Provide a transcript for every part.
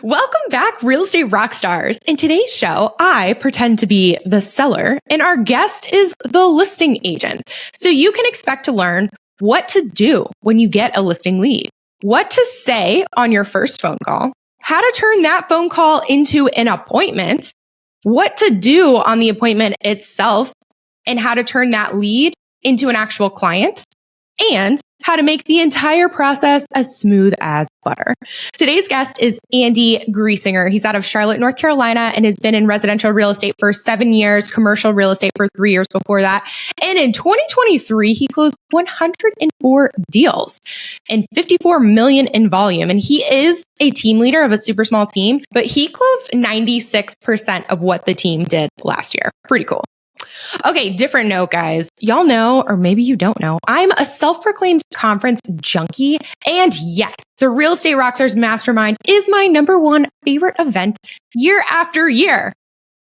Welcome back, real estate rock stars. In today's show, I pretend to be the seller and our guest is the listing agent. So you can expect to learn what to do when you get a listing lead, what to say on your first phone call, how to turn that phone call into an appointment, what to do on the appointment itself, and how to turn that lead into an actual client, and how to make the entire process as smooth as butter. Today's guest is Andy Griesinger. He's out of Charlotte, North Carolina, and has been in residential real estate for 7 years, commercial real estate for 3 years before that. And in 2023, he closed 104 deals and 54 million in volume. And he is a team leader of a super small team, but he closed 96% of what the team did last year. Pretty cool. Okay, different note, guys. Y'all know, or maybe you don't know, I'm a self-proclaimed conference junkie. And yet, the Real Estate Rockstars Mastermind is my #1 favorite event year after year.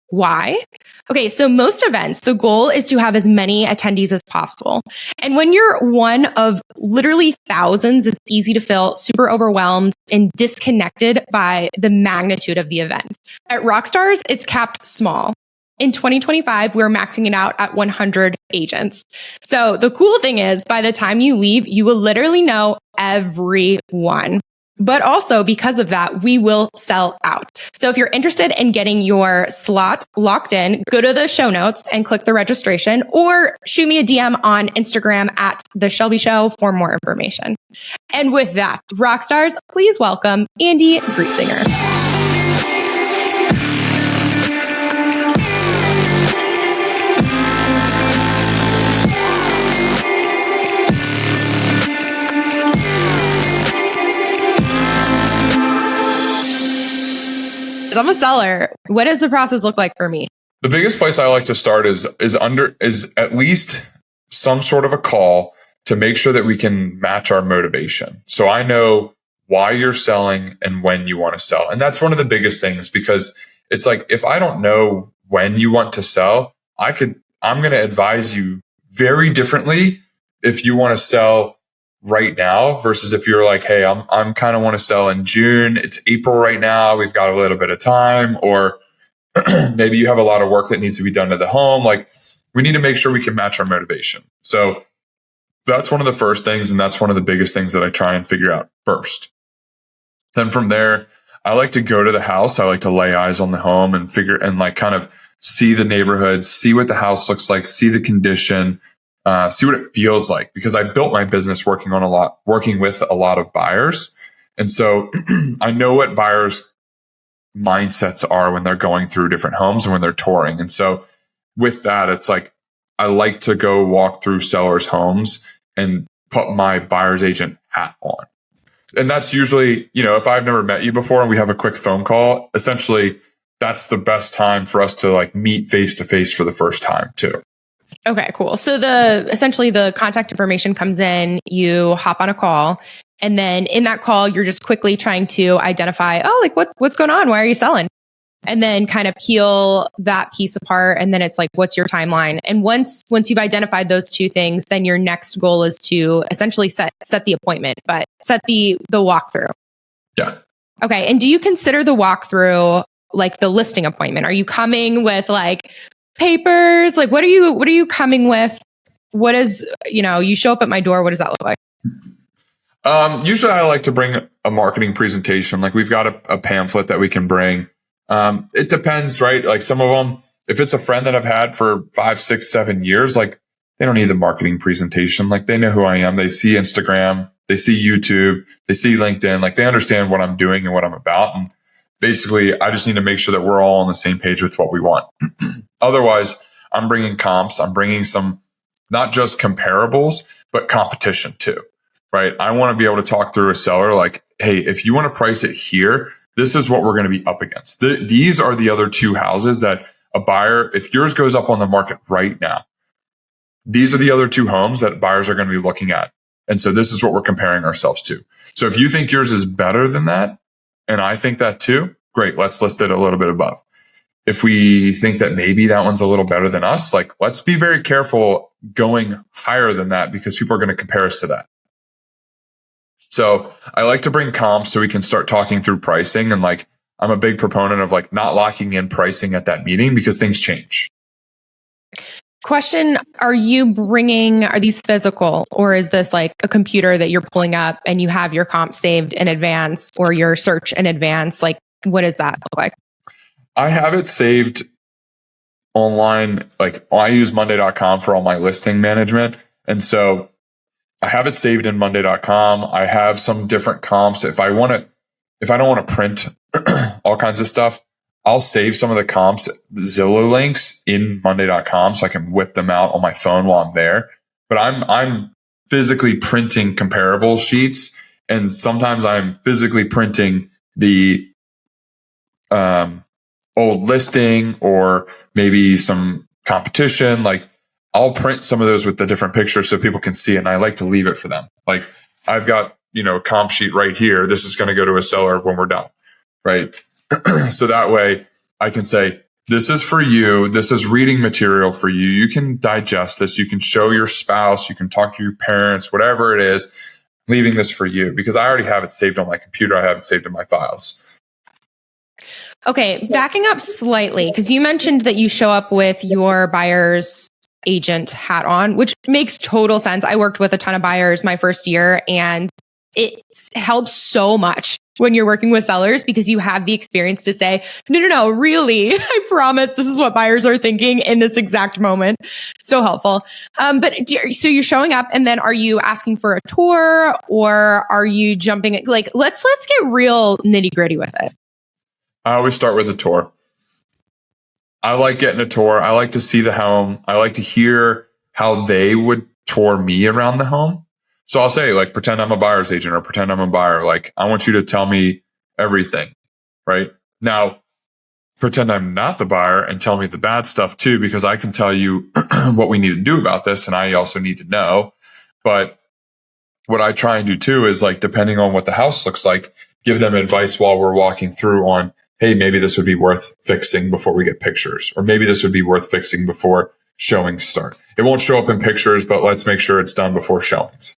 Why? Okay, so most events, the goal is to have as many attendees as possible. And when you're one of literally thousands, it's easy to feel super overwhelmed and disconnected by the magnitude of the event. At Rockstars, it's capped small. In 2025, we're maxing it out at 100 agents. So the cool thing is, by the time you leave, you will literally know everyone. But also because of that, we will sell out. So if you're interested in getting your slot locked in, go to the show notes and click the registration or shoot me a DM on Instagram at The Shelby Show for more information. And with that, Rockstars, please welcome Andy Griesinger. I'm a seller. What does the process look like for me? The biggest place I like to start is at least some sort of a call to make sure that we can match our motivation. So I know why you're selling and when you want to sell. And that's one of the biggest things, because it's like, if I don't know when you want to sell, I'm going to advise you very differently if you want to sell right now versus if you're like, hey, I'm kind of want to sell in June. It's April right now. We've got a little bit of time, or maybe you have a lot of work that needs to be done to the home. Like, we need to make sure we can match our motivation. So that's one of the first things. And that's one of the biggest things that I try and figure out first. Then from there, I like to go to the house. I like to lay eyes on the home and kind of see the neighborhood, see what the house looks like, see the condition, see what it feels like, because I built my business working with a lot of buyers. And so I know what buyers' mindsets are when they're going through different homes and when they're touring. And so with that, it's like, I like to go walk through sellers' homes and put my buyer's agent hat on. And that's usually, if I've never met you before and we have a quick phone call, essentially that's the best time for us to like meet face to face for the first time too. Okay, cool. So essentially the contact information comes in, you hop on a call, and then in that call, you're just quickly trying to identify, what's going on? Why are you selling? And then kind of peel that piece apart. And then it's like, what's your timeline? And once you've identified those two things, then your next goal is to essentially set the appointment, but set the walkthrough. Yeah. Okay. And do you consider the walkthrough like the listing appointment? Are you coming with like papers? Like, what are you coming with? What is, you show up at my door. What does that look like? Usually I like to bring a marketing presentation. Like, we've got a pamphlet that we can bring. It depends, right? Like, some of them, if it's a friend that I've had for 5, 6, 7 years, like, they don't need the marketing presentation. Like, they know who I am. They see Instagram, they see YouTube, they see LinkedIn. Like, they understand what I'm doing and what I'm about. And basically, I just need to make sure that we're all on the same page with what we want. Otherwise, I'm bringing comps. I'm bringing some, not just comparables, but competition too, right? I want to be able to talk through a seller like, hey, if you want to price it here, this is what we're going to be up against. These are the other two houses that a buyer, if yours goes up on the market right now, these are the other two homes that buyers are going to be looking at. And so this is what we're comparing ourselves to. So if you think yours is better than that, and I think that too, great, let's list it a little bit above. If we think that maybe that one's a little better than us, like, let's be very careful going higher than that, because people are going to compare us to that. So I like to bring comps so we can start talking through pricing and like I'm a big proponent of like not locking in pricing at that meeting because things change. Question, are these physical, or is this like a computer that you're pulling up and you have your comp saved in advance or your search in advance? Like, what does that look like? I have it saved online. Like I use monday.com for all my listing management. And so I have it saved in monday.com. I have some different comps. If I don't want to print all kinds of stuff, I'll save some of the comps, Zillow links in monday.com so I can whip them out on my phone while I'm there. But I'm physically printing comparable sheets, and sometimes I'm physically printing the old listing or maybe some competition. Like I'll print some of those with the different pictures so people can see it, and I like to leave it for them. Like I've got, a comp sheet right here. This is going to go to a seller when we're done, right? So that way I can say, this is for you. This is reading material for you. You can digest this. You can show your spouse. You can talk to your parents, whatever it is, leaving this for you because I already have it saved on my computer. I have it saved in my files. Okay, backing up slightly, because you mentioned that you show up with your buyer's agent hat on, which makes total sense. I worked with a ton of buyers my first year, and it helps so much when you're working with sellers because you have the experience to say, no, really, I promise this is what buyers are thinking in this exact moment. So helpful. So you're showing up, and then are you asking for a tour, or are you jumping? Like, let's get real nitty gritty with it. I always start with a tour. I like getting a tour. I like to see the home. I like to hear how they would tour me around the home. So I'll say, like, pretend I'm a buyer's agent or pretend I'm a buyer. Like, I want you to tell me everything, right? Now, pretend I'm not the buyer and tell me the bad stuff too, because I can tell you what we need to do about this. And I also need to know. But what I try and do too is, like, depending on what the house looks like, give them advice while we're walking through on, hey, maybe this would be worth fixing before we get pictures, or maybe this would be worth fixing before showings start. It won't show up in pictures, but let's make sure it's done before showings.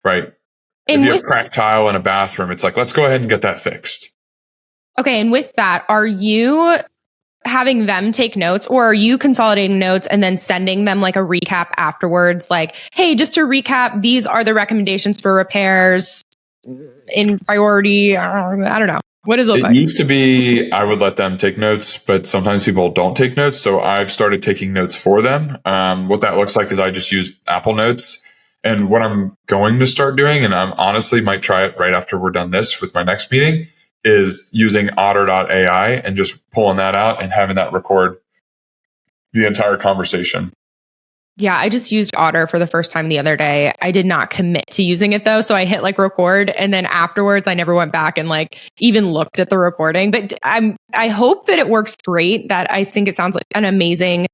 Right. And if you have cracked tile in a bathroom, it's like, let's go ahead and get that fixed. Okay. And with that, are you having them take notes, or are you consolidating notes and then sending them like a recap afterwards? Like, hey, just to recap, these are the recommendations for repairs in priority. I don't know. What is it like? It used to be I would let them take notes, but sometimes people don't take notes. So I've started taking notes for them. What that looks like is I just use Apple Notes. And what I'm going to start doing, and I'm honestly might try it right after we're done this with my next meeting, is using Otter.ai and just pulling that out and having that record the entire conversation. Yeah, I just used Otter for the first time the other day. I did not commit to using it though. So I hit like record, and then afterwards I never went back and like even looked at the recording. But I hope that it works great. That I think it sounds like an amazing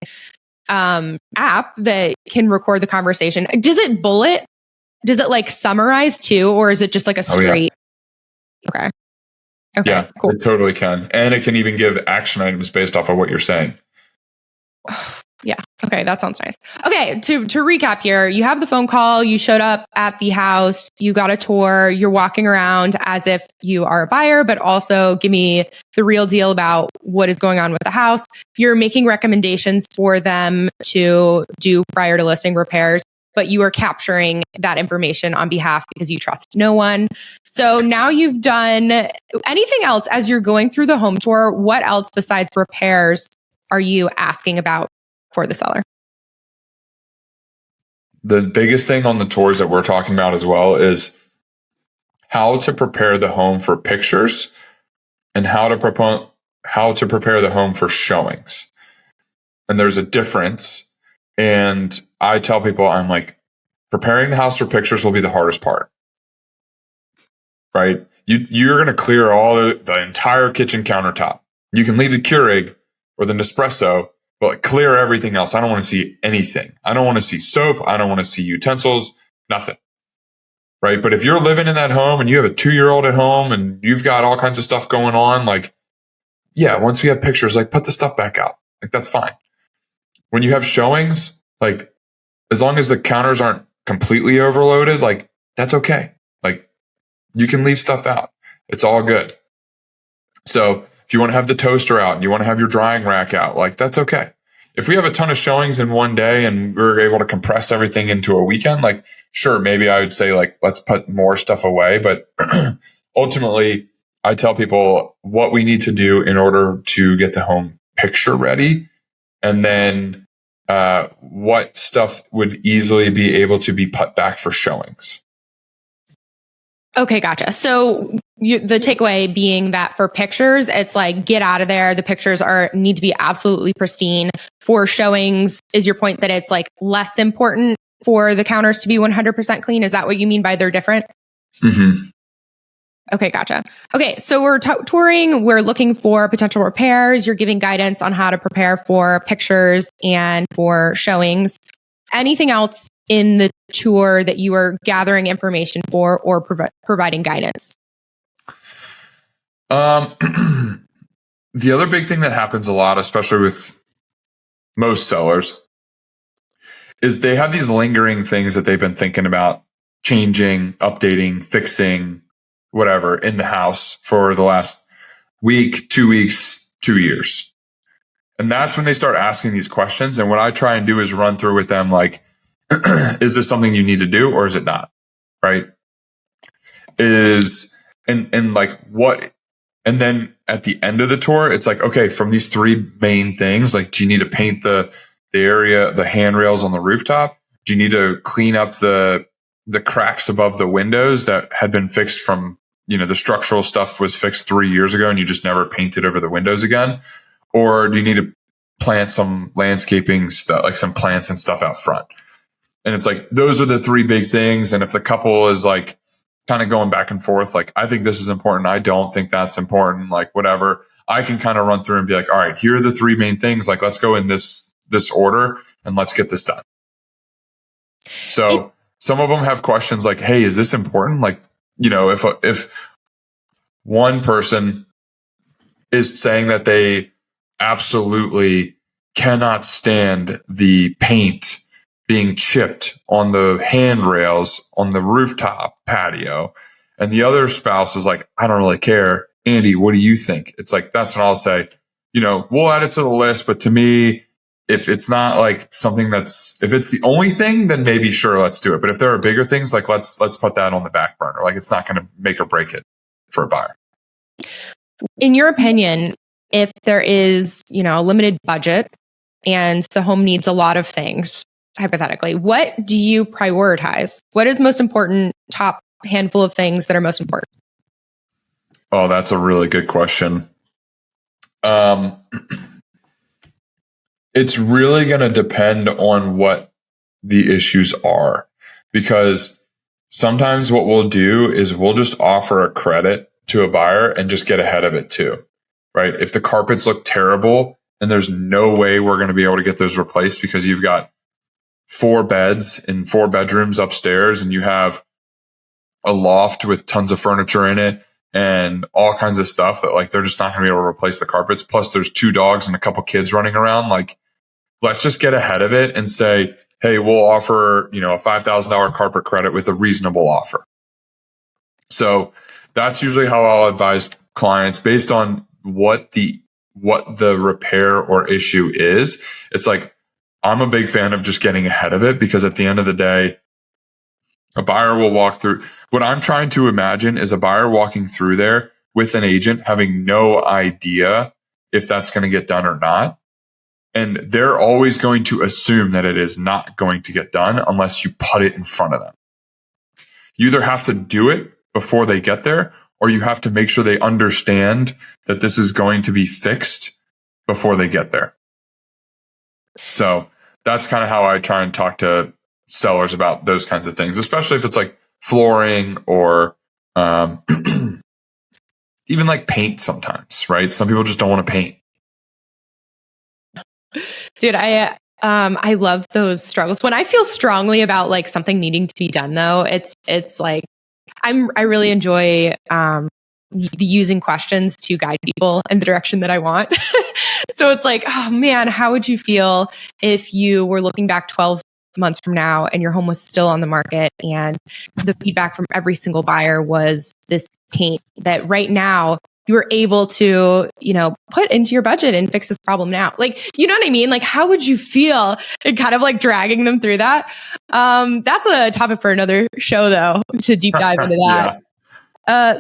app that can record the conversation. Does it bullet? Does it like summarize too, or is it just like a straight? Oh, yeah. Okay. Yeah, cool. It totally can. And it can even give action items based off of what you're saying. Yeah. Okay. That sounds nice. Okay. To recap here, you have the phone call, you showed up at the house, you got a tour, you're walking around as if you are a buyer, but also give me the real deal about what is going on with the house. You're making recommendations for them to do prior to listing repairs, but you are capturing that information on behalf because you trust no one. So now you've done anything else as you're going through the home tour. What else besides repairs are you asking about for the seller? The biggest thing on the tours that we're talking about as well is how to prepare the home for pictures and how to prepare the home for showings. And there's a difference. And I tell people, I'm like, preparing the house for pictures will be the hardest part, right? You're going to clear all the entire kitchen countertop. You can leave the Keurig or the Nespresso, but clear everything else. I don't want to see anything. I don't want to see soap. I don't want to see utensils, nothing. Right. But if you're living in that home and you have a 2-year-old at home and you've got all kinds of stuff going on, like, yeah, once we have pictures, like put the stuff back out. Like that's fine. When you have showings, like as long as the counters aren't completely overloaded, like that's okay. Like you can leave stuff out. It's all good. So if you want to have the toaster out and you want to have your drying rack out, like that's okay. If we have a ton of showings in one day and we're able to compress everything into a weekend, like sure, maybe I would say like, let's put more stuff away. But ultimately, I tell people what we need to do in order to get the home picture ready. And then what stuff would easily be able to be put back for showings. Okay, gotcha. So the takeaway being that for pictures, it's like, get out of there. The pictures need to be absolutely pristine. For showings, is your point that it's like less important for the counters to be 100% clean? Is that what you mean by they're different? Mm-hmm. Okay, gotcha. Okay, so we're touring. We're looking for potential repairs. You're giving guidance on how to prepare for pictures and for showings. Anything else in the tour that you are gathering information for or providing guidance? The other big thing that happens a lot, especially with most sellers, is they have these lingering things that they've been thinking about changing, updating, fixing, whatever in the house for the last week, 2 weeks, 2 years. And that's when they start asking these questions. And what I try and do is run through with them, like, is this something you need to do or is it not? Right? And like what? And then at the end of the tour, it's like, okay, from these three main things, like, do you need to paint the area, the handrails on the rooftop? Do you need to clean up the cracks above the windows that had been fixed from, the structural stuff was fixed 3 years ago and you just never painted over the windows again? Or do you need to plant some landscaping stuff, like some plants and stuff out front? And it's like, those are the three big things. And if the couple is like kind of going back and forth, like, I think this is important, I don't think that's important, like whatever, I can kind of run through and be like, all right, here are the three main things. Like, let's go in this order and let's get this done. So some of them have questions like, hey, is this important? Like, if one person is saying that they absolutely cannot stand the paint being chipped on the handrails on the rooftop patio, and the other spouse is like, I don't really care. Andy, what do you think? It's like, that's when I'll say, we'll add it to the list, but to me, if it's not like something if it's the only thing, then maybe sure, let's do it. But if there are bigger things, like let's put that on the back burner. Like, it's not going to make or break it for a buyer. In your opinion, if there is, a limited budget and the home needs a lot of things, hypothetically, what do you prioritize? What is most important, top handful of things that are most important? Oh, that's a really good question. It's really going to depend on what the issues are, because sometimes what we'll do is we'll just offer a credit to a buyer and just get ahead of it too, right? If the carpets look terrible and there's no way we're going to be able to get those replaced because you've got 4 beds in 4 bedrooms upstairs and you have a loft with tons of furniture in it and all kinds of stuff that, like, they're just not going to be able to replace the carpets. Plus there's 2 dogs and a couple kids running around. Like, let's just get ahead of it and say, hey, we'll offer, a $5,000 carpet credit with a reasonable offer. So that's usually how I'll advise clients based on what the repair or issue is. It's like, I'm a big fan of just getting ahead of it, because at the end of the day, a buyer will walk through. What I'm trying to imagine is a buyer walking through there with an agent having no idea if that's going to get done or not. And they're always going to assume that it is not going to get done unless you put it in front of them. You either have to do it before they get there, or you have to make sure they understand that this is going to be fixed before they get there. So that's kind of how I try and talk to sellers about those kinds of things, especially if it's like flooring or even like paint sometimes, right? Some people just don't want to paint. Dude, I love those struggles. When I feel strongly about like something needing to be done, though, it's like I really enjoy using questions to guide people in the direction that I want. So it's like, oh man, how would you feel if you were looking back 12 months from now and your home was still on the market and the feedback from every single buyer was this paint that right now you were able to, put into your budget and fix this problem now. Like, you know what I mean? Like, how would you feel in kind of like dragging them through that? That's a topic for another show though, to deep dive into that.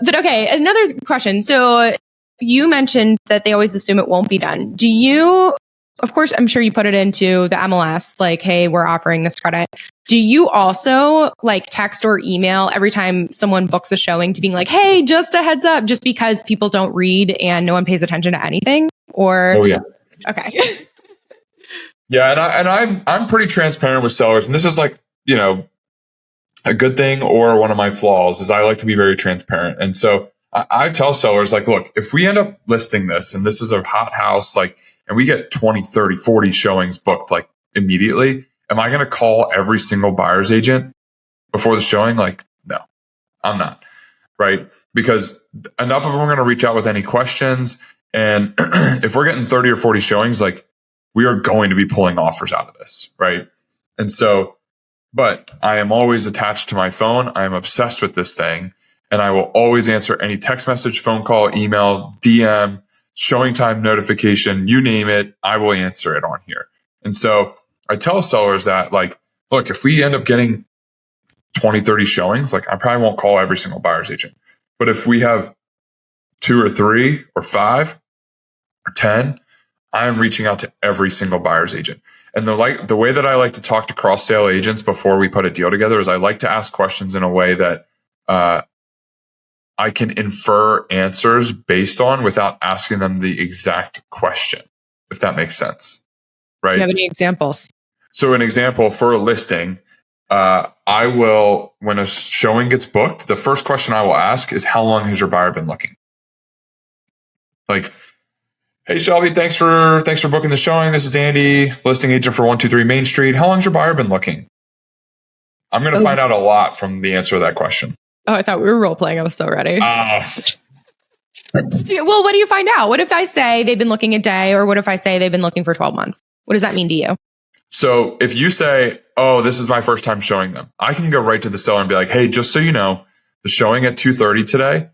But okay, another question. So you mentioned that they always assume it won't be done. Do you, of course, I'm sure you put it into the MLS, like, hey, we're offering this credit. Do you also like text or email every time someone books a showing to being like, hey, just a heads up, just because people don't read and no one pays attention to anything? Or, oh yeah, okay. Yeah, and I'm pretty transparent with sellers, and this is like, a good thing or one of my flaws is I like to be very transparent. And so I tell sellers, like, look, if we end up listing this and this is a hot house, like, and we get 20, 30, 40 showings booked like immediately, am I going to call every single buyer's agent before the showing? Like, no, I'm not. Right? Because enough of them are going to reach out with any questions. And if we're getting 30 or 40 showings, like, we are going to be pulling offers out of this. Right? And so, but I am always attached to my phone. I am obsessed with this thing. And I will always answer any text message, phone call, email, DM, showing time notification, you name it, I will answer it on here. And so I tell sellers that, like, look, if we end up getting 20, 30 showings, like, I probably won't call every single buyer's agent. But if we have 2 or 3 or 5 or 10, I am reaching out to every single buyer's agent. And the way that I like to talk to cross sale agents before we put a deal together is I like to ask questions in a way that I can infer answers based on without asking them the exact question, if that makes sense. Right? Do you have any examples? So an example for a listing, I will, when a showing gets booked, the first question I will ask is, how long has your buyer been looking? Like, hey, Shelby, thanks for booking the showing. This is Andy, listing agent for 123 Main Street. How long's your buyer been looking? I'm going to find out a lot from the answer to that question. Oh, I thought we were role playing. I was so ready. Well, what do you find out? What if I say they've been looking a day, or what if I say they've been looking for 12 months? What does that mean to you? So if you say, oh, this is my first time showing them, I can go right to the seller and be like, hey, just so you know, the showing at 2:30 today,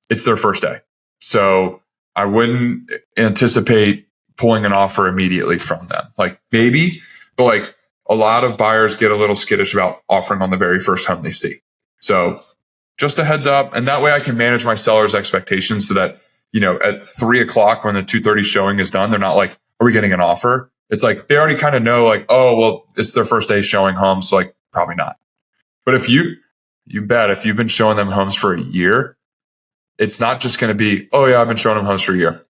it's their first day. So I wouldn't anticipate pulling an offer immediately from them. Like, maybe, but like, a lot of buyers get a little skittish about offering on the very first home they see. So just a heads up. And that way I can manage my seller's expectations so that, at 3:00 when the 2:30 showing is done, they're not like, are we getting an offer? It's like, they already kind of know, like, oh, well, it's their first day showing homes. So like, probably not. But if you bet, if you've been showing them homes for a year, it's not just going to be, oh yeah, I've been showing them homes for a year.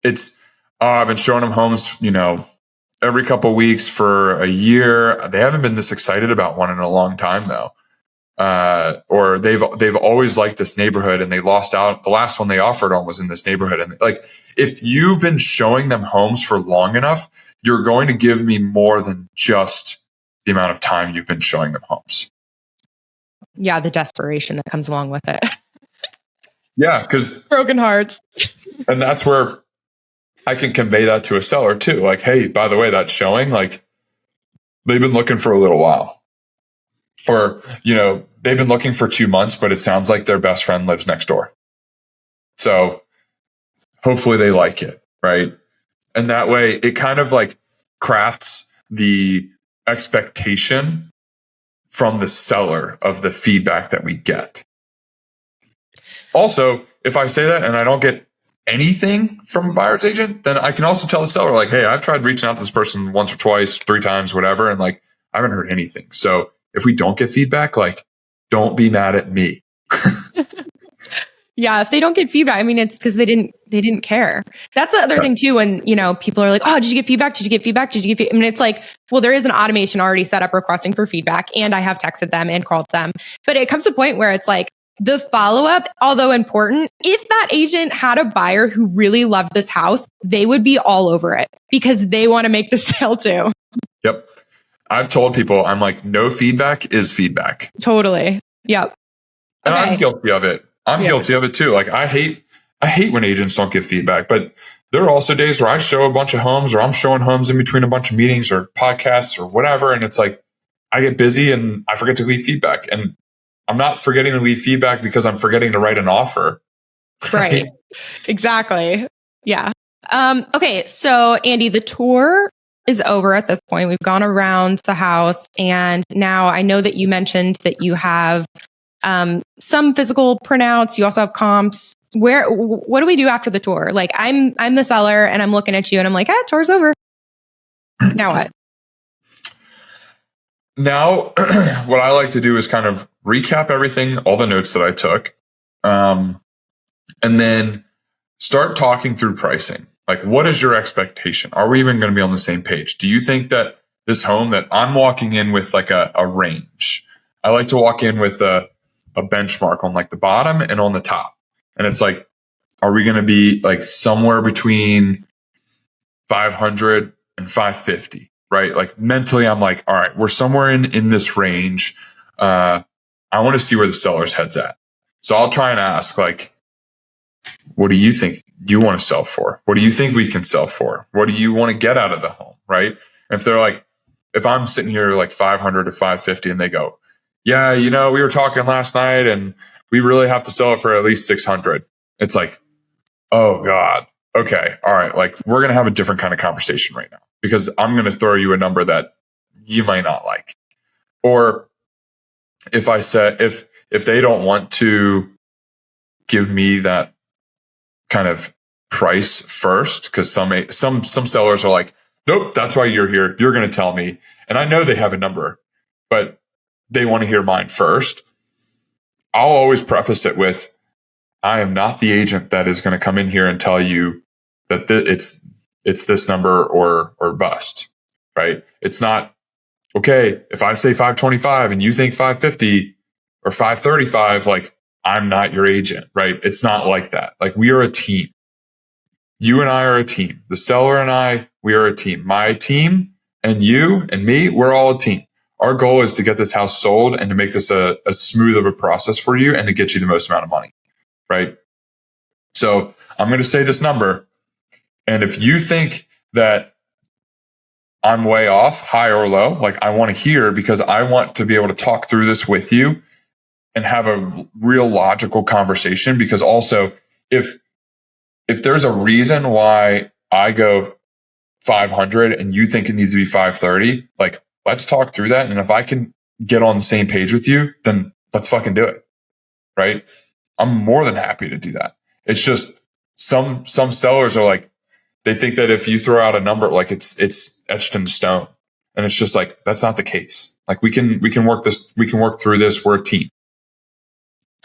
It's, oh, I've been showing them homes, every couple of weeks for a year. They haven't been this excited about one in a long time though. Or they've always liked this neighborhood and they lost out. The last one they offered on was in this neighborhood. And like, if you've been showing them homes for long enough, you're going to give me more than just the amount of time you've been showing them homes. Yeah, the desperation that comes along with it. Yeah, because broken hearts. And that's where I can convey that to a seller too. Like, hey, by the way, that showing, like, they've been looking for a little while. Or, they've been looking for 2 months, but it sounds like their best friend lives next door. So hopefully they like it, right? And that way it kind of like crafts the expectation from the seller of the feedback that we get. Also, if I say that and I don't get anything from a buyer's agent, then I can also tell the seller, like, hey, I've tried reaching out to this person once or twice, 3 times, whatever, and like, I haven't heard anything. So if we don't get feedback, like, don't be mad at me. Yeah, if they don't get feedback, I mean, it's because they didn't care. That's the other thing too. When people are like, "Oh, did you get feedback? Did you get feedback? Did you get feedback?" I mean, it's like, well, there is an automation already set up requesting for feedback, and I have texted them and called them. But it comes to a point where it's like the follow up, although important, if that agent had a buyer who really loved this house, they would be all over it because they want to make the sale too. Yep. I've told people, I'm like, no feedback is feedback. Totally. Yep. And I'm guilty of it. I'm guilty of it too. Like, I hate when agents don't give feedback, but there are also days where I show a bunch of homes or I'm showing homes in between a bunch of meetings or podcasts or whatever. And it's like, I get busy and I forget to leave feedback. And I'm not forgetting to leave feedback because I'm forgetting to write an offer. Right. Exactly. Yeah. Okay. So Andy, the tour is over at this point. We've gone around the house, and now I know that you mentioned that you have some physical printouts. You also have comps. What do we do after the tour? Like I'm the seller and I'm looking at you and I'm like, tour's over. Now what? Now, what I like to do is kind of recap everything, all the notes that I took, and then start talking through pricing. Like, what is your expectation? Are we even going to be on the same page? Do you think that this home that I'm walking in with like a range? I like to walk in with a benchmark on like the bottom and on the top. And it's like, are we going to be like somewhere between 500 and 550, right? Like mentally, I'm like, all right, we're somewhere in this range. I want to see where the seller's head's at. So I'll try and ask like, what do you think you want to sell for? What do you think we can sell for? What do you want to get out of the home? Right. And if they're like, if I'm sitting here like 500 to 550 and they go, yeah, we were talking last night and we really have to sell it for at least 600. It's like, oh God. Okay. All right. Like we're going to have a different kind of conversation right now because I'm going to throw you a number that you might not like. Or if I said, if they don't want to give me that kind of price first, because some sellers are like, nope, that's why you're here. You're going to tell me. And I know they have a number, but they want to hear mine first. I'll always preface it with, I am not the agent that is going to come in here and tell you that it's this number or bust, right? It's not, okay, if I say 525 and you think 550 or 535, like I'm not your agent, right? It's not like that. Like we are a team. You and I are a team. The seller and I, we are a team. My team and you and me, we're all a team. Our goal is to get this house sold and to make this a smooth of a process for you and to get you the most amount of money, right? So I'm going to say this number. And if you think that I'm way off, high or low, like I want to hear because I want to be able to talk through this with you and have a real logical conversation. Because also if there's a reason why I go 500 and you think it needs to be 530, like let's talk through that. And if I can get on the same page with you, then let's fucking do it. Right. I'm more than happy to do that. It's just some sellers are like, they think that if you throw out a number, like it's etched in stone. And it's just like, that's not the case. Like we can work through this. We're a team.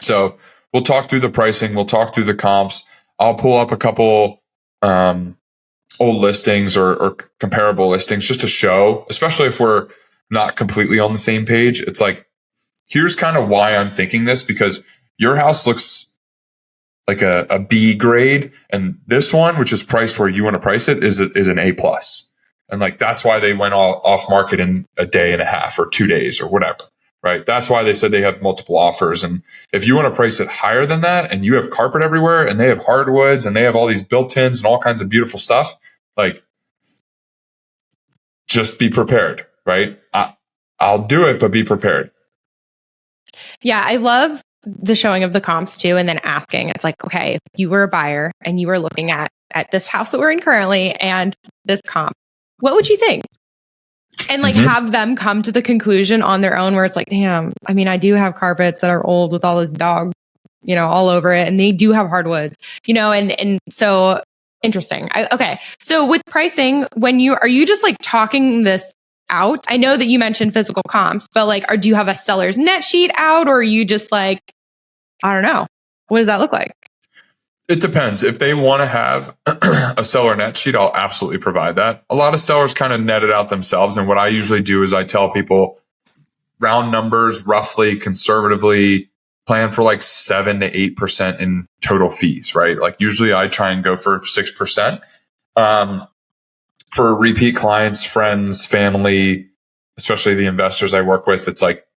So we'll talk through the pricing. We'll talk through the comps. I'll pull up a couple, old listings or comparable listings just to show, especially if we're not completely on the same page. It's like, here's kind of why I'm thinking this, because your house looks like a B grade, and this one, which is priced where you want to price it, is an A plus. And like that's why they went all off market in a day and a half or 2 days or whatever, right? That's why they said they have multiple offers. And if you want to price it higher than that, and you have carpet everywhere, and they have hardwoods, and they have all these built-ins and all kinds of beautiful stuff, like just be prepared, right? I'll do it, but be prepared. Yeah, I love the showing of the comps too, and then asking. It's like, okay, if you were a buyer and you were looking at this house that we're in currently and this comp, what would you think? And like have them come to the conclusion on their own where it's like, damn, I mean, I do have carpets that are old with all this dog, all over it, and they do have hardwoods, and so interesting. Okay. So with pricing, are you just like talking this out? I know that you mentioned physical comps, but like, do you have a seller's net sheet out, or are you just like, I don't know, what does that look like? It depends. If they want to have a seller net sheet, I'll absolutely provide that. A lot of sellers kind of net it out themselves. And what I usually do is I tell people round numbers, roughly conservatively plan for like 7 to 8% in total fees, right? Like usually I try and go for 6%. For repeat clients, friends, family, especially the investors I work with, it's like,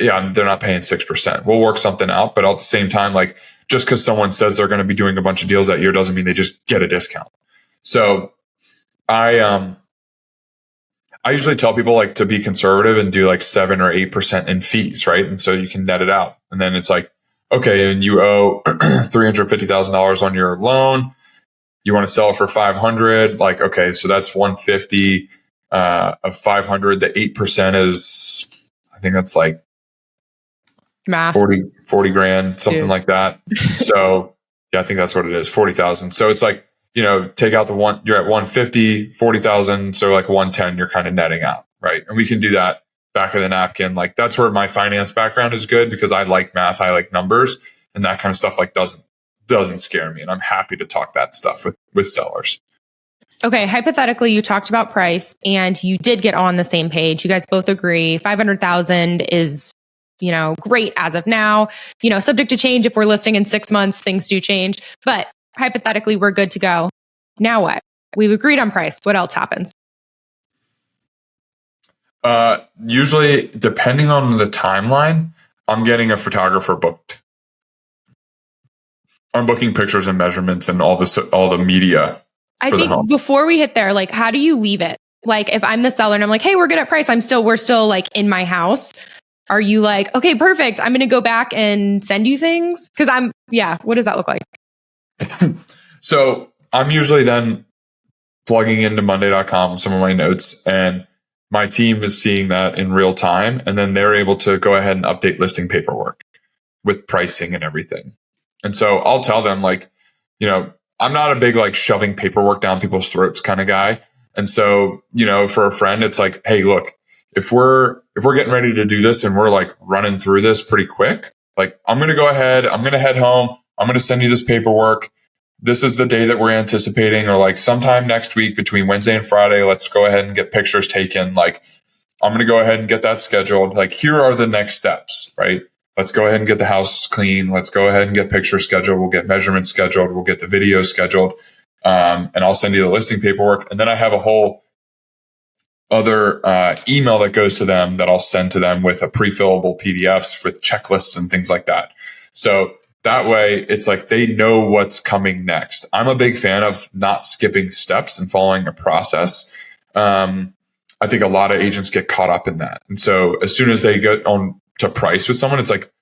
yeah, they're not paying 6%. We'll work something out. But at the same time, like just because someone says they're going to be doing a bunch of deals that year doesn't mean they just get a discount. So I usually tell people like to be conservative and do like 7 or 8% in fees, right? And so you can net it out. And then it's like, okay, and you owe $350,000 on your loan. You want to sell it for 500. Like, okay, so that's 150 of 500. The 8% is, I think that's like Math. 40 grand, something like that. So yeah, I think that's what it is, 40,000. So it's like, take out you're at 150, 40,000. So like 110, you're kind of netting out, right? And we can do that back of the napkin. Like that's where my finance background is good because I like math, I like numbers, and that kind of stuff like doesn't scare me. And I'm happy to talk that stuff with sellers. Okay. Hypothetically, you talked about price and you did get on the same page. You guys both agree 500,000 is, great as of now, subject to change. If we're listing in 6 months, things do change, but hypothetically we're good to go. Now what? We've agreed on price. What else happens? Usually depending on the timeline, I'm getting a photographer booked. I'm booking pictures and measurements and all the media. I think before we hit there, like, how do you leave it? Like, if I'm the seller and I'm like, hey, we're good at price. we're still like in my house. Are you like, okay, perfect. I'm going to go back and send you things? Cause what does that look like? So I'm usually then plugging into monday.com some of my notes, and my team is seeing that in real time. And then they're able to go ahead and update listing paperwork with pricing and everything. And so I'll tell them like, I'm not a big like shoving paperwork down people's throats kind of guy. And so, for a friend, it's like, hey, look, if we're getting ready to do this and we're like running through this pretty quick, like I'm going to go ahead, I'm going to head home. I'm going to send you this paperwork. This is the day that we're anticipating, or like sometime next week between Wednesday and Friday, let's go ahead and get pictures taken. Like I'm going to go ahead and get that scheduled. Like here are the next steps, right? Let's go ahead and get the house clean. Let's go ahead and get pictures scheduled. We'll get measurements scheduled. We'll get the video scheduled. And I'll send you the listing paperwork. And then I have a whole other email that goes to them that I'll send to them with a pre-fillable PDFs with checklists and things like that. So that way it's like they know what's coming next. I'm a big fan of not skipping steps and following a process. I think a lot of agents get caught up in that. And so as soon as they get on to price with someone, it's like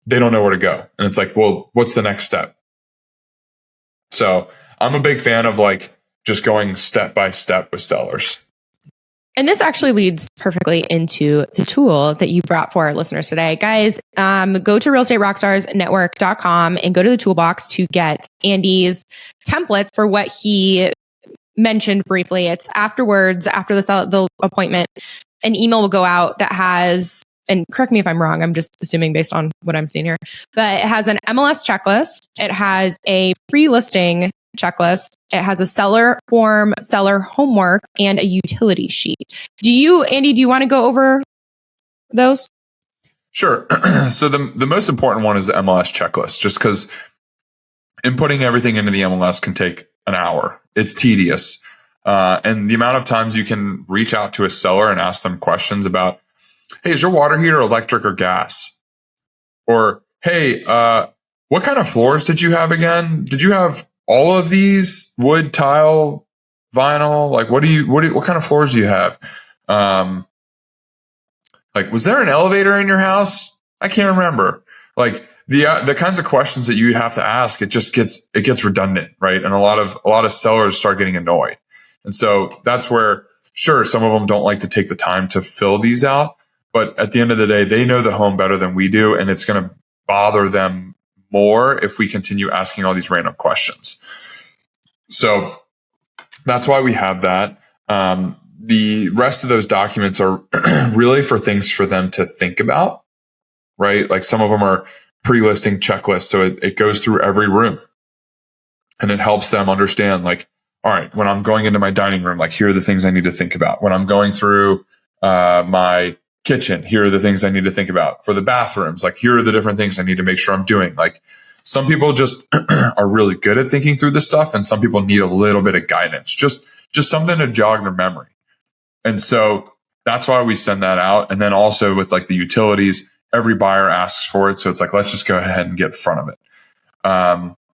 they don't know where to go. And it's like, well, what's the next step? So I'm a big fan of like just going step by step with sellers. And this actually leads perfectly into the tool that you brought for our listeners today. Guys, go to realestaterockstarsnetwork.com and go to the toolbox to get Andy's templates for what he mentioned briefly. It's afterwards, after the appointment, an email will go out that has, and correct me if I'm wrong, I'm just assuming based on what I'm seeing here, but it has an MLS checklist. It has a pre-listing checklist. It has a seller form, seller homework, and a utility sheet. Andy, do you want to go over those? Sure. So the most important one is the MLS checklist, just because inputting everything into the MLS can take an hour. It's tedious. And the amount of times you can reach out to a seller and ask them questions about, hey, is your water heater electric or gas? Or, hey, what kind of floors did you have again? Did you have all of these wood, tile, vinyl? Like, what kind of floors do you have? Like, was there an elevator in your house? I can't remember. Like the kinds of questions that you have to ask, it gets redundant, right? And a lot of sellers start getting annoyed. And so that's where, sure, some of them don't like to take the time to fill these out, but at the end of the day, they know the home better than we do, and it's going to bother them more if we continue asking all these random questions. So that's why we have that. The rest of those documents are really for things for them to think about, right? Like some of them are pre-listing checklists. So it goes through every room and it helps them understand, like, all right, when I'm going into my dining room, like, here are the things I need to think about. When I'm going through my kitchen, here are the things I need to think about. For the bathrooms, like, here are the different things I need to make sure I'm doing. Like, some people just are really good at thinking through this stuff, and some people need a little bit of guidance, just something to jog their memory. And so that's why we send that out. And then also with like the utilities, every buyer asks for it. So it's like, let's just go ahead and get in front of it.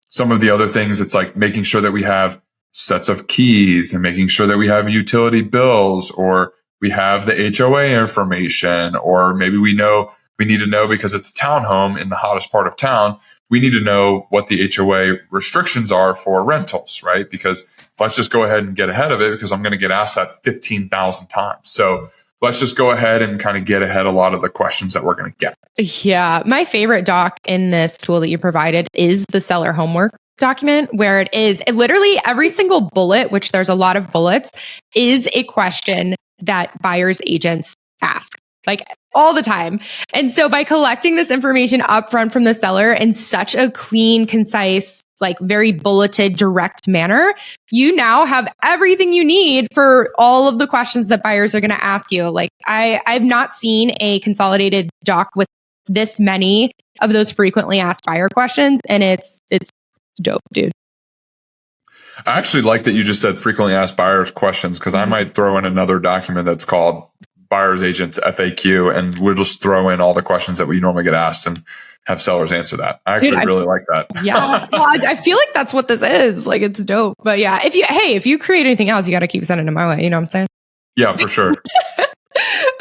Some of the other things, it's like making sure that we have sets of keys and making sure that we have utility bills, or we have the HOA information, or maybe we know We need to know, because it's a townhome in the hottest part of town, we need to know what the HOA restrictions are for rentals, right? Because let's just go ahead and get ahead of it, because I'm going to get asked that 15,000 times. So let's just go ahead and kind of get ahead a lot of the questions that we're going to get. Yeah. My favorite doc in this tool that you provided is the seller homework document, where it literally every single bullet, which there's a lot of bullets, is a question that buyers agents ask, like all the time. And so by collecting this information upfront from the seller in such a clean, concise, like very bulleted, direct manner, you now have everything you need for all of the questions that buyers are going to ask you. Like I've not seen a consolidated doc with this many of those frequently asked buyer questions. And it's dope, dude. I actually like that you just said frequently asked buyers questions, because I might throw in another document that's called buyers agents FAQ, and we'll just throw in all the questions that we normally get asked and have sellers answer that. I actually really like that. Yeah. Well, I feel like that's what this is. Like, it's dope. But yeah, if you create anything else, you got to keep sending it my way. You know what I'm saying? Yeah, for sure.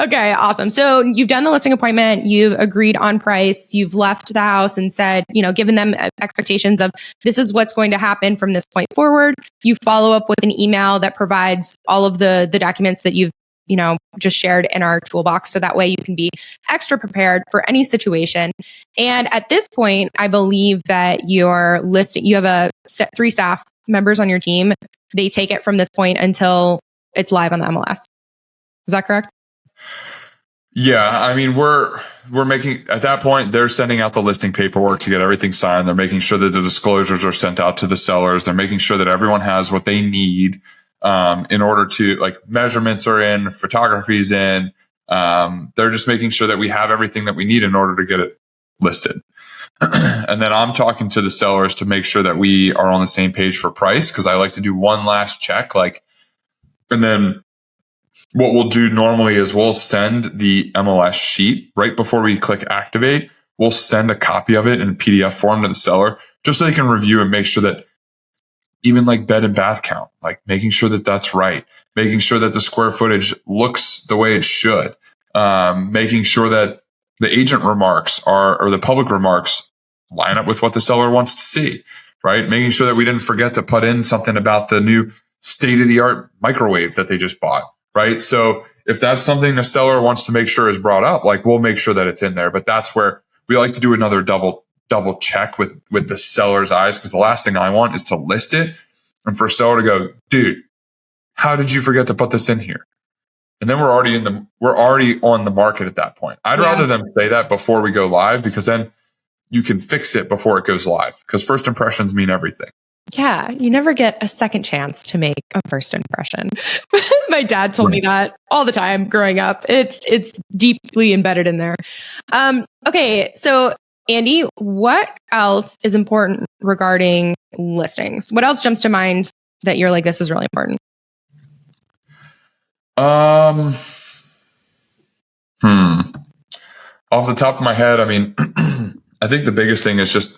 Okay, awesome. So you've done the listing appointment, you've agreed on price, you've left the house and said, given them expectations of this is what's going to happen from this point forward. You follow up with an email that provides all of the documents that you've just shared in our toolbox. So that way you can be extra prepared for any situation. And at this point, I believe that you have 3 staff members on your team. They take it from this point until it's live on the MLS. Is that correct? Yeah. I mean, we're making, at that point, they're sending out the listing paperwork to get everything signed. They're making sure that the disclosures are sent out to the sellers. They're making sure that everyone has what they need in order to, like, measurements are in, photography's in. They're just making sure that we have everything that we need in order to get it listed. And then I'm talking to the sellers to make sure that we are on the same page for price, because I like to do one last check. And then what we'll do normally is we'll send the MLS sheet right before we click activate. We'll send a copy of it in PDF form to the seller, just so they can review and make sure that even like bed and bath count, like making sure that that's right, making sure that the square footage looks the way it should, making sure that the agent remarks or the public remarks line up with what the seller wants to see, right? Making sure that we didn't forget to put in something about the new state-of-the-art microwave that they just bought. Right. So if that's something the seller wants to make sure is brought up, like, we'll make sure that it's in there. But that's where we like to do another double check with the seller's eyes, because the last thing I want is to list it and for a seller to go, dude, how did you forget to put this in here? And then we're already on the market at that point. I'd rather them say that before we go live, because then you can fix it before it goes live, because first impressions mean everything. Yeah, you never get a second chance to make a first impression. My dad told me that all the time growing up. It's deeply embedded in there. Okay, so Andy, what else is important regarding listings? What else jumps to mind that you're like, this is really important? Off the top of my head, I mean, I think the biggest thing is just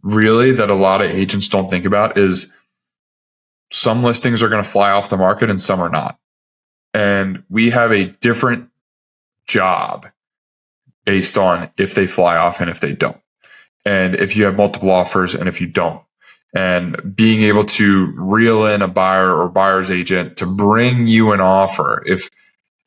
really that a lot of agents don't think about is some listings are going to fly off the market and some are not. And we have a different job based on if they fly off and if they don't. And if you have multiple offers and if you don't. And being able to reel in a buyer or buyer's agent to bring you an offer if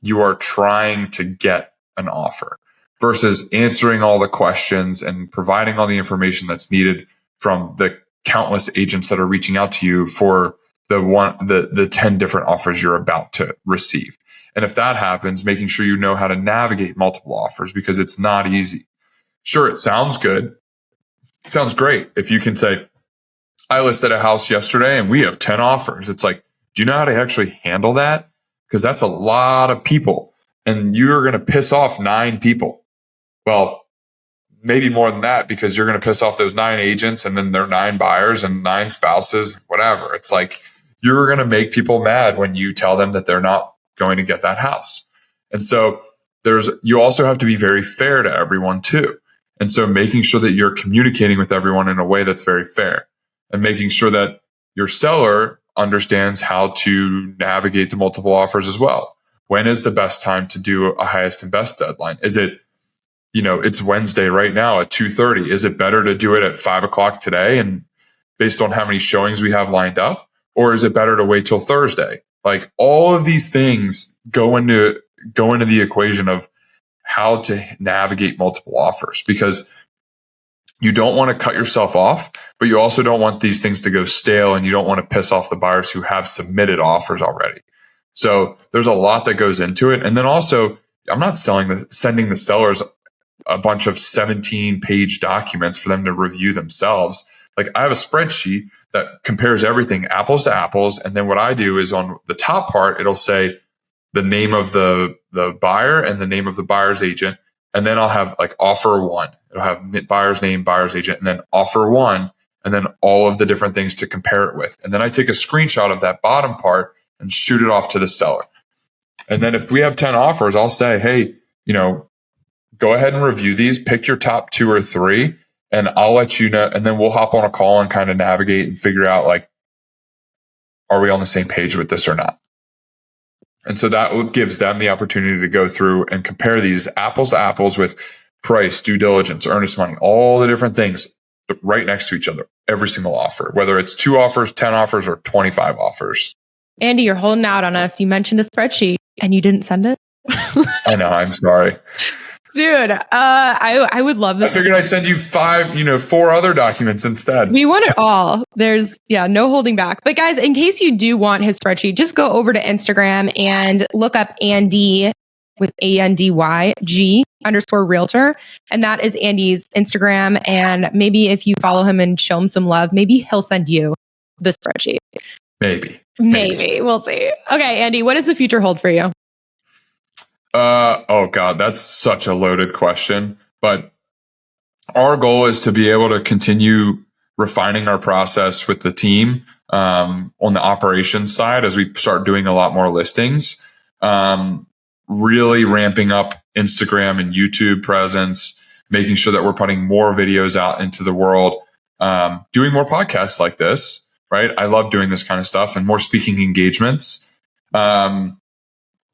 you are trying to get an offer, versus answering all the questions and providing all the information that's needed from the countless agents that are reaching out to you for the 10 different offers you're about to receive. And if that happens, making sure you know how to navigate multiple offers, because it's not easy. Sure, it sounds good. It sounds great. If you can say, I listed a house yesterday and we have 10 offers. It's like, do you know how to actually handle that? Because that's a lot of people and you're going to piss off 9 people. Well, maybe more than that, because you're going to piss off those 9 agents and then their 9 buyers and 9 spouses, whatever. It's like, you're going to make people mad when you tell them that they're not going to get that house. And so you also have to be very fair to everyone too. And so making sure that you're communicating with everyone in a way that's very fair, and making sure that your seller understands how to navigate the multiple offers as well. When is the best time to do a highest and best deadline? Is it it's Wednesday right now at 2:30. Is it better to do it at 5 o'clock today? And based on how many showings we have lined up, or is it better to wait till Thursday? Like all of these things go into the equation of how to navigate multiple offers, because you don't want to cut yourself off, but you also don't want these things to go stale, and you don't want to piss off the buyers who have submitted offers already. So there's a lot that goes into it. And then also, I'm not sending the sellers a bunch of 17-page documents for them to review themselves. Like I have a spreadsheet that compares everything apples to apples. And then what I do is on the top part, it'll say the name of the buyer and the name of the buyer's agent. And then I'll have like offer one. It'll have buyer's name, buyer's agent, and then offer one, and then all of the different things to compare it with. And then I take a screenshot of that bottom part and shoot it off to the seller. And then if we have 10 offers, I'll say, hey, go ahead and review these, pick your top 2 or 3, and I'll let you know. And then we'll hop on a call and kind of navigate and figure out, like, are we on the same page with this or not? And so that gives them the opportunity to go through and compare these apples to apples with price, due diligence, earnest money, all the different things right next to each other, every single offer, whether it's 2 offers, 10 offers, or 25 offers. Andy, you're holding out on us. You mentioned a spreadsheet and you didn't send it. I know. I'm sorry. Dude, I would love this. I figured I'd send you 4 other documents instead. We want it all. There's no holding back. But guys, in case you do want his spreadsheet, just go over to Instagram and look up Andy with ANDYG_realtor. And that is Andy's Instagram. And maybe if you follow him and show him some love, maybe he'll send you the spreadsheet. Maybe. We'll see. Okay, Andy, what does the future hold for you? Oh God, that's such a loaded question. But our goal is to be able to continue refining our process with the team on the operations side as we start doing a lot more listings. Really ramping up Instagram and YouTube presence, making sure that we're putting more videos out into the world, doing more podcasts like this. Right. I love doing this kind of stuff, and more speaking engagements. And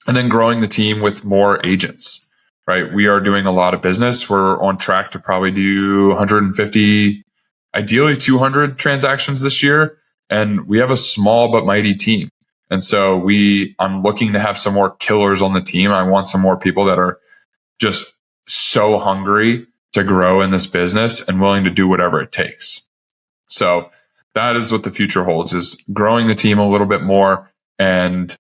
then growing the team with more agents, right? We are doing a lot of business. We're on track to probably do 150, ideally 200 transactions this year. And we have a small but mighty team. And so I'm looking to have some more killers on the team. I want some more people that are just so hungry to grow in this business and willing to do whatever it takes. So that is what the future holds, is growing the team a little bit more. And,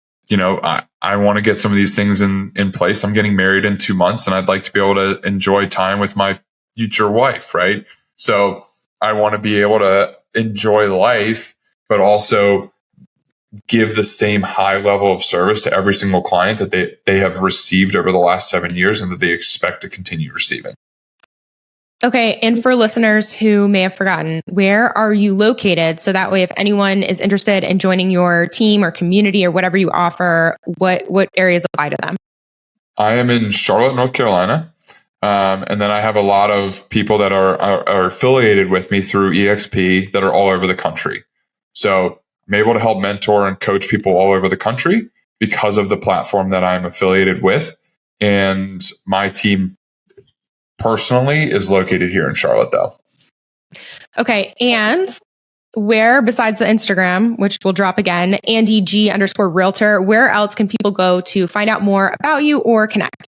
I want to get some of these things in place. I'm getting married in 2 months, and I'd like to be able to enjoy time with my future wife, right? So I want to be able to enjoy life, but also give the same high level of service to every single client that they have received over the last 7 years and that they expect to continue receiving. Okay. And for listeners who may have forgotten, where are you located? So that way, if anyone is interested in joining your team or community or whatever you offer, what areas apply to them? I am in Charlotte, North Carolina. And then I have a lot of people that are affiliated with me through EXP that are all over the country. So I'm able to help mentor and coach people all over the country because of the platform that I'm affiliated with. And my team personally is located here in Charlotte, though. Okay. And where, besides the Instagram, which will drop again, AndyG_realtor, where else can people go to find out more about you or connect?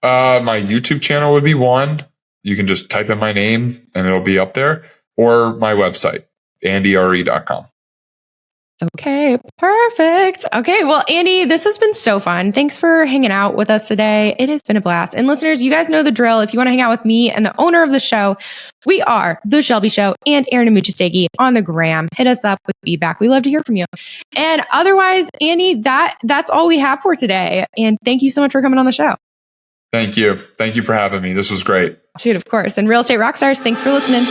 My YouTube channel would be one. You can just type in my name and it'll be up there, or my website, andyre.com. Okay, perfect. Okay, well, Andy, this has been so fun. Thanks for hanging out with us today. It has been a blast. And listeners, you guys know the drill. If you want to hang out with me and the owner of the show, we are The Shelby Show and Aaron Amuchastegui on the gram. Hit us up with feedback. We love to hear from you. And otherwise, Andy, that's all we have for today. And thank you so much for coming on the show. Thank you. Thank you for having me. This was great. Dude, of course. And Real Estate Rockstars, thanks for listening.